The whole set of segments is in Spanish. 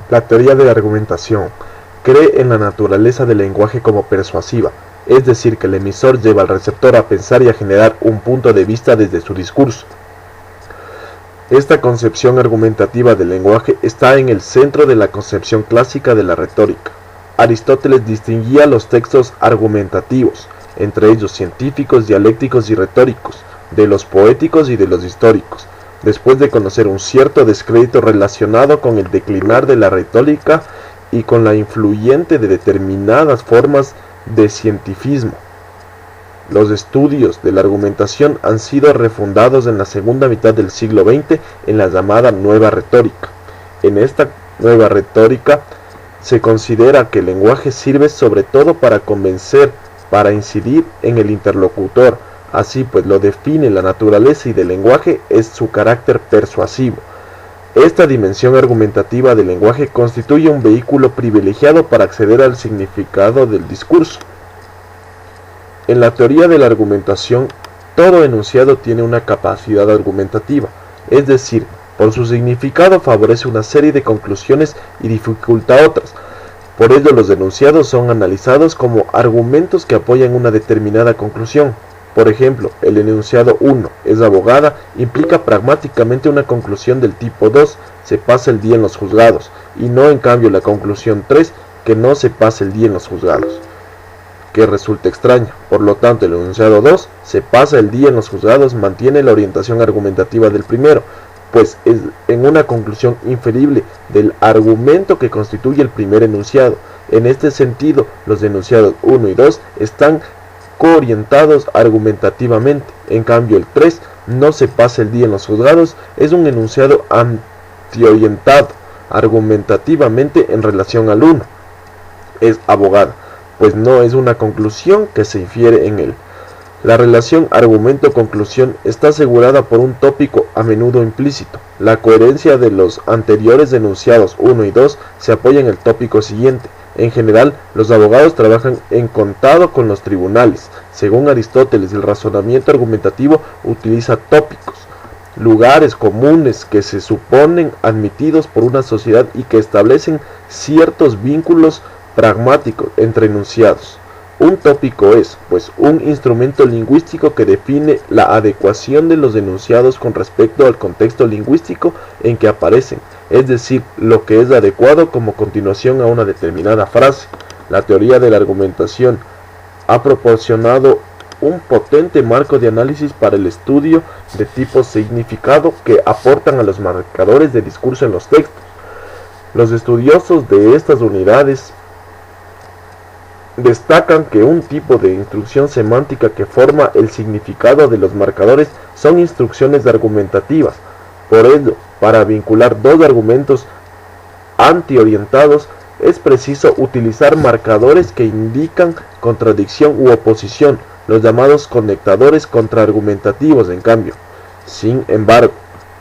La teoría de la argumentación cree en la naturaleza del lenguaje como persuasiva, es decir, que el emisor lleva al receptor a pensar y a generar un punto de vista desde su discurso. Esta concepción argumentativa del lenguaje está en el centro de la concepción clásica de la retórica. Aristóteles distinguía los textos argumentativos, entre ellos científicos, dialécticos y retóricos, de los poéticos y de los históricos, después de conocer un cierto descrédito relacionado con el declinar de la retórica y con la influyente de determinadas formas de cientificismo. Los estudios de la argumentación han sido refundados en la segunda mitad del siglo XX en la llamada Nueva Retórica. En esta nueva retórica se considera que el lenguaje sirve sobre todo para convencer, para incidir en el interlocutor. Así pues, lo define la naturaleza y del lenguaje es su carácter persuasivo. Esta dimensión argumentativa del lenguaje constituye un vehículo privilegiado para acceder al significado del discurso. En la teoría de la argumentación, todo enunciado tiene una capacidad argumentativa, es decir, por su significado favorece una serie de conclusiones y dificulta otras. Por ello, los enunciados son analizados como argumentos que apoyan una determinada conclusión. Por ejemplo, el enunciado 1 es abogada implica pragmáticamente una conclusión del tipo 2, se pasa el día en los juzgados, y no en cambio la conclusión 3, que no se pasa el día en los juzgados, que resulta extraña. Por lo tanto, el enunciado 2, se pasa el día en los juzgados, mantiene la orientación argumentativa del primero, pues es en una conclusión inferible del argumento que constituye el primer enunciado. En este sentido, los enunciados 1 y 2 están coorientados argumentativamente. En cambio, el 3, no se pasa el día en los juzgados, es un enunciado antiorientado argumentativamente en relación al 1. Es abogada, pues no es una conclusión que se infiere en él. La relación argumento-conclusión está asegurada por un tópico a menudo implícito. La coherencia de los anteriores enunciados 1 y 2 se apoya en el tópico siguiente. En general, los abogados trabajan en contado con los tribunales. Según Aristóteles, el razonamiento argumentativo utiliza tópicos, lugares comunes que se suponen admitidos por una sociedad y que establecen ciertos vínculos pragmáticos entre enunciados. Un tópico es, pues, un instrumento lingüístico que define la adecuación de los enunciados con respecto al contexto lingüístico en que aparecen, es decir, lo que es adecuado como continuación a una determinada frase. La teoría de la argumentación ha proporcionado un potente marco de análisis para el estudio de tipos significado que aportan a los marcadores de discurso en los textos. Los estudiosos de estas unidades destacan que un tipo de instrucción semántica que forma el significado de los marcadores son instrucciones argumentativas. Por ello, para vincular dos argumentos antiorientados, es preciso utilizar marcadores que indican contradicción u oposición, los llamados conectadores contraargumentativos, en cambio. Sin embargo,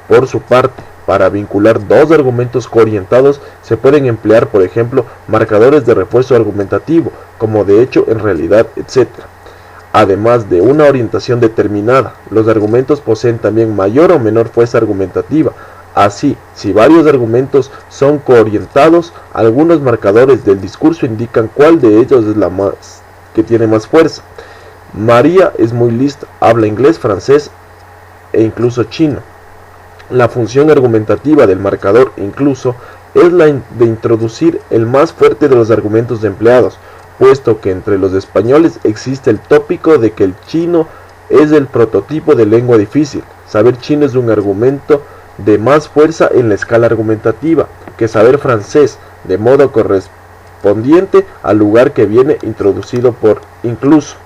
por su parte, para vincular dos argumentos coorientados se pueden emplear, por ejemplo, marcadores de refuerzo argumentativo, como de hecho, en realidad, etc. Además de una orientación determinada, los argumentos poseen también mayor o menor fuerza argumentativa. Así, si varios argumentos son coorientados, algunos marcadores del discurso indican cuál de ellos es la que tiene más fuerza. María es muy lista, habla inglés, francés e incluso chino. La función argumentativa del marcador incluso es la de introducir el más fuerte de los argumentos empleados, puesto que entre los españoles existe el tópico de que el chino es el prototipo de lengua difícil. Saber chino es un argumento de más fuerza en la escala argumentativa que saber francés, de modo correspondiente al lugar que viene introducido por incluso.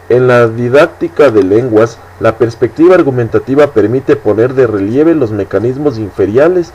En la didáctica de lenguas, la perspectiva argumentativa permite poner de relieve los mecanismos inferenciales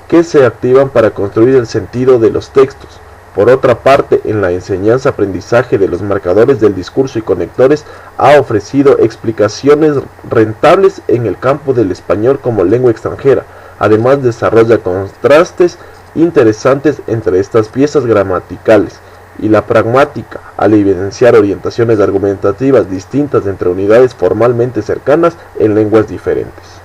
que se activan para construir el sentido de los textos. Por otra parte, en la enseñanza-aprendizaje de los marcadores del discurso y conectores ha ofrecido explicaciones rentables en el campo del español como lengua extranjera. Además, desarrolla contrastes interesantes entre estas piezas gramaticales y la pragmática, al evidenciar orientaciones argumentativas distintas entre unidades formalmente cercanas en lenguas diferentes.